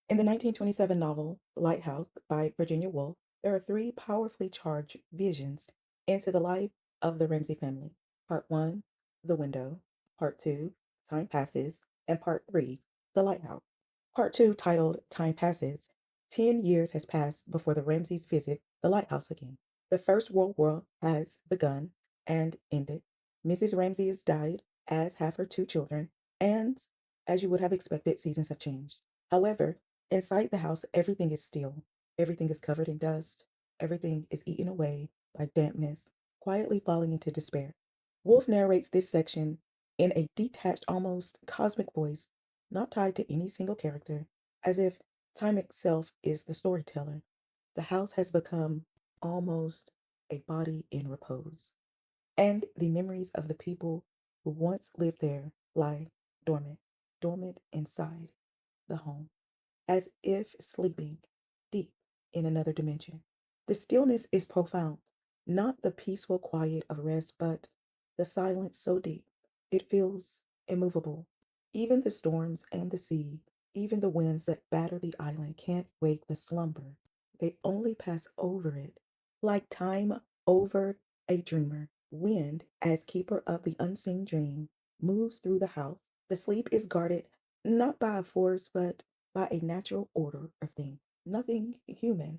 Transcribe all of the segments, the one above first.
In the 1927 novel Lighthouse by Virginia Woolf, there are three powerfully charged visions into the life of the Ramsay family. Part 1, The Window. Part 2, Time Passes. And Part 3, The Lighthouse. Part 2, titled Time Passes. 10 years has passed before the Ramsays visit the lighthouse again. The First World War has begun and ended. Mrs. Ramsay has died, as have her two children, and, as you would have expected, seasons have changed. However, inside the house, everything is still. Everything is covered in dust. Everything is eaten away by dampness, quietly falling into despair. Wolf narrates this section in a detached, almost cosmic voice, not tied to any single character, as if time itself is the storyteller. The house has become almost a body in repose, and the memories of the people who once lived there lie dormant, dormant inside the home, as if sleeping deep in another dimension. The stillness is profound, not the peaceful quiet of rest, but the silence so deep it feels immovable. Even the storms and the sea, even the winds that batter the island can't wake the slumber. They only pass over it, like time over a dreamer. Wind, as keeper of the unseen dream, moves through the house. The sleep is guarded not by a force, but by a natural order of things. Nothing human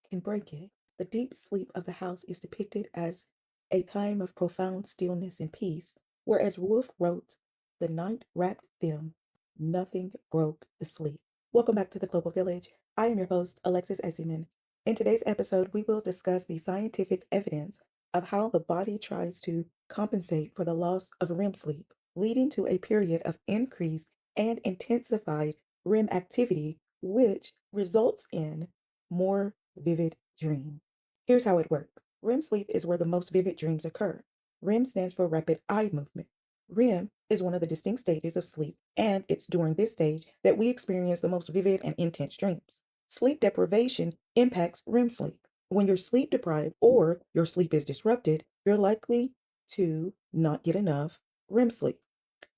can break it. The deep sleep of the house is depicted as a time of profound stillness and peace, whereas Wolf wrote, "The night wrapped them, nothing broke the sleep." Welcome back to the Global Village. I am your host, Alexis Esiman. In today's episode, we will discuss the scientific evidence of how the body tries to compensate for the loss of REM sleep, leading to a period of increased and intensified REM activity, which results in more vivid dream. Here's how it works. REM sleep is where the most vivid dreams occur. REM stands for rapid eye movement. REM is one of the distinct stages of sleep, and it's during this stage that we experience the most vivid and intense dreams. Sleep deprivation impacts REM sleep. When you're sleep deprived or your sleep is disrupted, you're likely to not get enough REM sleep.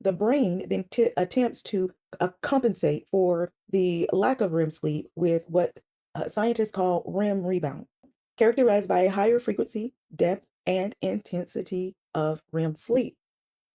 The brain then attempts to compensate for the lack of REM sleep with what scientists call REM rebound, characterized by a higher frequency, depth, and intensity of REM sleep.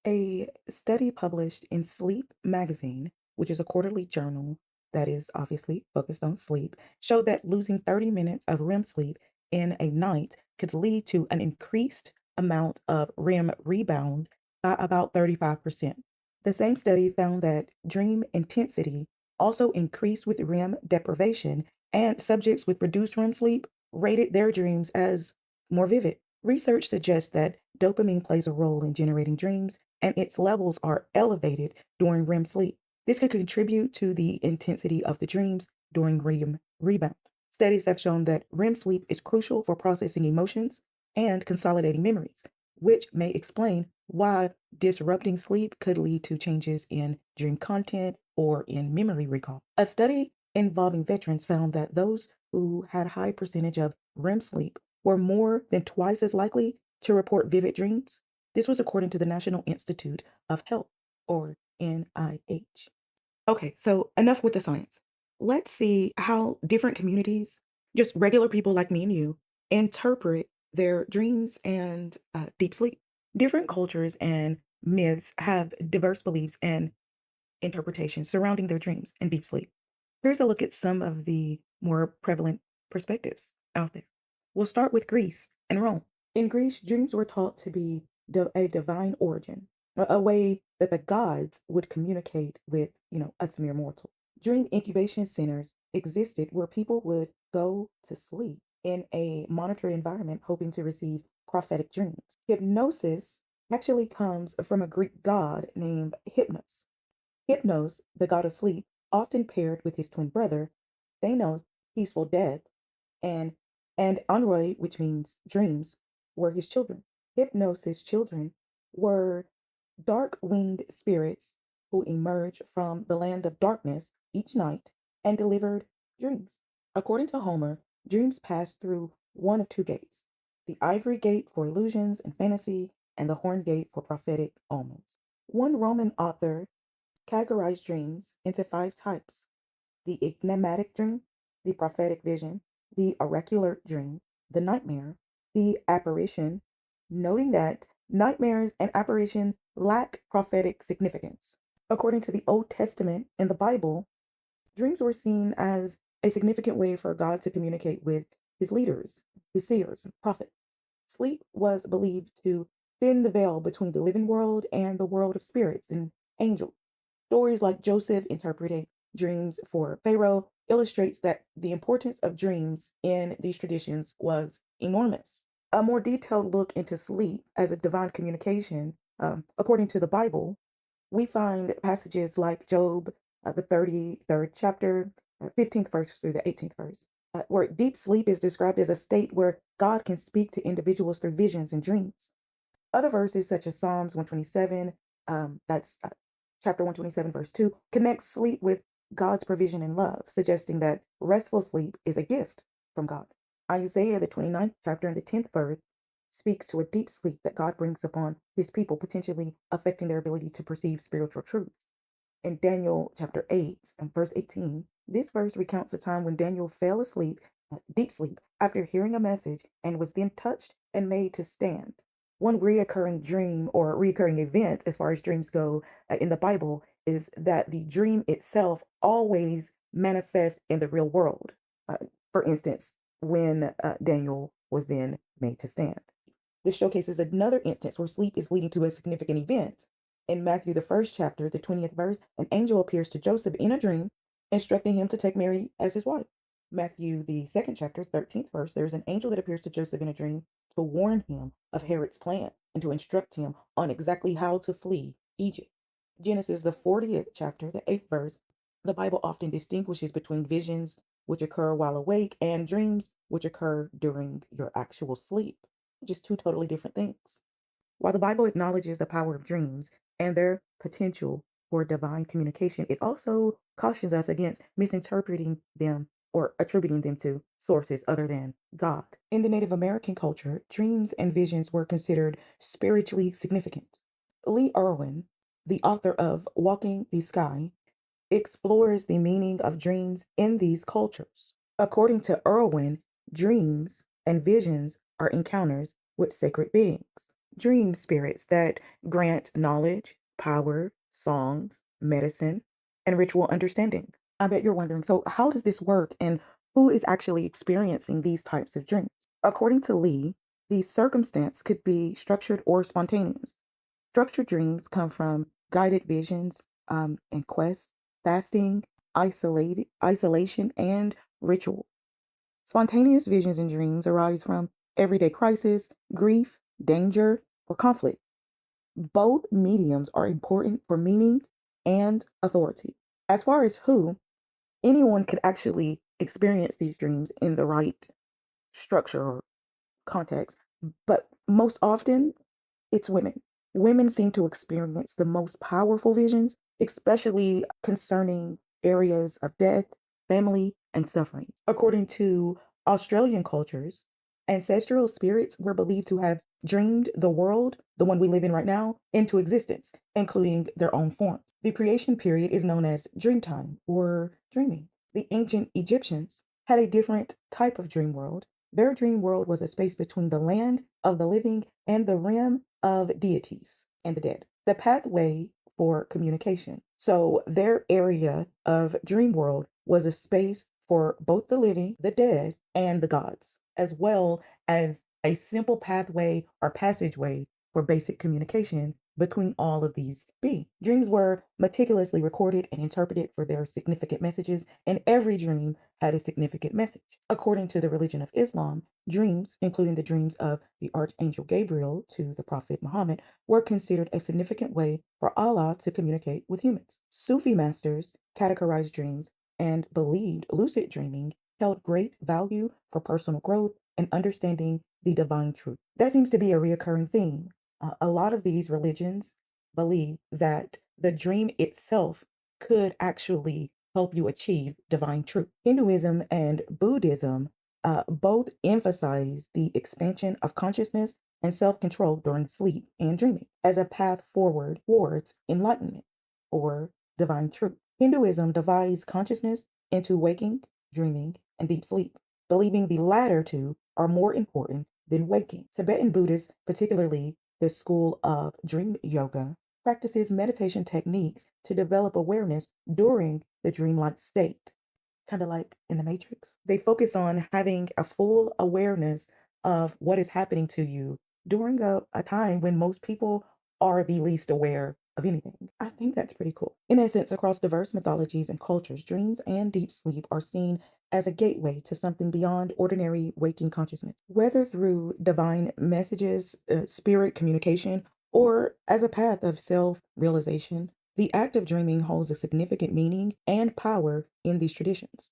A study published in Sleep magazine, which is a quarterly journal that is obviously focused on sleep, showed that losing 30 minutes of REM sleep in a night could lead to an increased amount of REM rebound by about 35%. The same study found that dream intensity also increased with REM deprivation, and subjects with reduced REM sleep rated their dreams as more vivid. Research suggests that dopamine plays a role in generating dreams, and its levels are elevated during REM sleep. This could contribute to the intensity of the dreams during REM rebound. Studies have shown that REM sleep is crucial for processing emotions and consolidating memories, which may explain why disrupting sleep could lead to changes in dream content or in memory recall. A study involving veterans found that those who had high percentage of REM sleep were more than twice as likely to report vivid dreams. This was according to the National Institute of Health, or NIH. Okay, so enough with the science. Let's see how different communities, just regular people like me and you, interpret their dreams and deep sleep. Different cultures and myths have diverse beliefs and interpretations surrounding their dreams and deep sleep. Here's a look at some of the more prevalent perspectives out there. We'll start with Greece and Rome. In Greece, dreams were taught to be a divine origin, a way that the gods would communicate with, us mere mortals. Dream incubation centers existed where people would go to sleep in a monitored environment hoping to receive prophetic dreams. Hypnosis actually comes from a Greek god named Hypnos. Hypnos, the god of sleep, often paired with his twin brother, Thanos, peaceful death, and Anroi, which means dreams, were his children. Hypnos' children were dark-winged spirits who emerged from the land of darkness each night and delivered dreams. According to Homer, dreams pass through one of two gates: the ivory gate for illusions and fantasy, and the horn gate for prophetic omens. One Roman author categorized dreams into five types: the enigmatic dream, the prophetic vision, the oracular dream, the nightmare, the apparition, noting that nightmares and apparition lack prophetic significance. According to the Old Testament and the Bible, dreams were seen as a significant way for God to communicate with his leaders, his seers, prophets. Sleep was believed to thin the veil between the living world and the world of spirits and angels. Stories like Joseph interpreting dreams for Pharaoh illustrates that the importance of dreams in these traditions was enormous. A more detailed look into sleep as a divine communication, according to the Bible, we find passages like Job, the 33rd chapter, 15th verse through the 18th verse, where deep sleep is described as a state where God can speak to individuals through visions and dreams. Other verses, such as Psalms 127, that's chapter 127, verse 2, connects sleep with God's provision and love, suggesting that restful sleep is a gift from God. Isaiah, the 29th chapter and the 10th verse, speaks to a deep sleep that God brings upon his people, potentially affecting their ability to perceive spiritual truths. In Daniel chapter 8 and verse 18, this verse recounts a time when Daniel fell asleep, deep sleep, after hearing a message and was then touched and made to stand. One reoccurring dream or reoccurring event, as far as dreams go in the Bible, is that the dream itself always manifests in the real world. Uh, for instance, when Daniel was then made to stand. This showcases another instance where sleep is leading to a significant event. In Matthew, the first chapter, the 20th verse, an angel appears to Joseph in a dream, instructing him to take Mary as his wife. Matthew, the second chapter, 13th verse, there's an angel that appears to Joseph in a dream to warn him of Herod's plan and to instruct him on exactly how to flee Egypt. Genesis, the 40th chapter, the 8th verse, the Bible often distinguishes between visions which occur while awake and dreams which occur during your actual sleep, just two totally different things. While the Bible acknowledges the power of dreams and their potential for divine communication, it also cautions us against misinterpreting them or attributing them to sources other than God. In the Native American culture, dreams and visions were considered spiritually significant. Lee Irwin, the author of Walking the Sky, explores the meaning of dreams in these cultures. According to Irwin, dreams and visions are encounters with sacred beings, dream spirits that grant knowledge, power, songs, medicine, and ritual understanding. I bet you're wondering, so how does this work and who is actually experiencing these types of dreams? According to Lee, the circumstance could be structured or spontaneous. Structured dreams come from guided visions and quests, fasting, isolation, and ritual. Spontaneous visions and dreams arise from everyday crisis, grief, danger, or conflict. Both mediums are important for meaning and authority. As far as who, anyone could actually experience these dreams in the right structure or context, but most often it's women. Women seem to experience the most powerful visions, especially concerning areas of death, family, and suffering. According to Australian cultures, ancestral spirits were believed to have dreamed the world, the one we live in right now, into existence, including their own forms. The creation period is known as dreamtime or dreaming. The ancient Egyptians had a different type of dream world. Their dream world was a space between the land of the living and the realm of deities and the dead, the pathway for communication. So their area of dream world was a space for both the living, the dead, and the gods, as well as a simple pathway or passageway for basic communication between all of these beings. Dreams were meticulously recorded and interpreted for their significant messages, and every dream had a significant message. According to the religion of Islam, dreams, including the dreams of the Archangel Gabriel to the Prophet Muhammad, were considered a significant way for Allah to communicate with humans. Sufi masters categorized dreams and believed lucid dreaming held great value for personal growth and understanding the divine truth. That seems to be a reoccurring theme. A lot of these religions believe that the dream itself could actually help you achieve divine truth. Hinduism and Buddhism both emphasize the expansion of consciousness and self control during sleep and dreaming as a path forward towards enlightenment or divine truth. Hinduism divides consciousness into waking, dreaming, and deep sleep, believing the latter two are more important than waking. Tibetan Buddhists, particularly the school of dream yoga, practices meditation techniques to develop awareness during the dreamlike state, kind of like in the Matrix. They focus on having a full awareness of what is happening to you during a time when most people are the least aware of anything. I think that's pretty cool. In essence, across diverse mythologies and cultures, dreams and deep sleep are seen as a gateway to something beyond ordinary waking consciousness, whether through divine messages, spirit communication, or as a path of self realization. The act of dreaming holds a significant meaning and power in these traditions.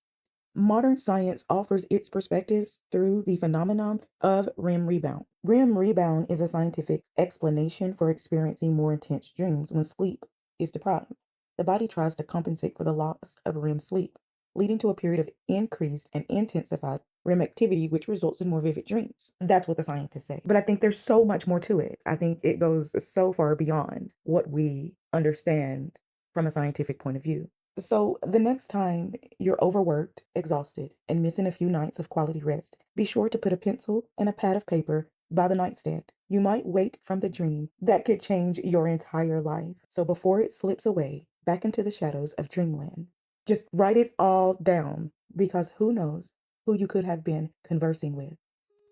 Modern science offers its perspectives through the phenomenon of REM rebound. REM rebound is a scientific explanation for experiencing more intense dreams when sleep is deprived. The body tries to compensate for the loss of REM sleep, leading to a period of increased and intensified REM activity, which results in more vivid dreams. That's what the scientists say. But I think there's so much more to it. I think it goes so far beyond what we understand from a scientific point of view. So, the next time you're overworked, exhausted, and missing a few nights of quality rest, be sure to put a pencil and a pad of paper by the nightstand. You might wake from the dream that could change your entire life. So, before it slips away back into the shadows of dreamland, just write it all down because who knows who you could have been conversing with.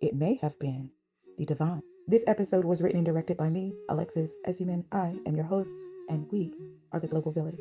It may have been the divine. This episode was written and directed by me, Alexis Esiman. I am your host, and we are the Global Village.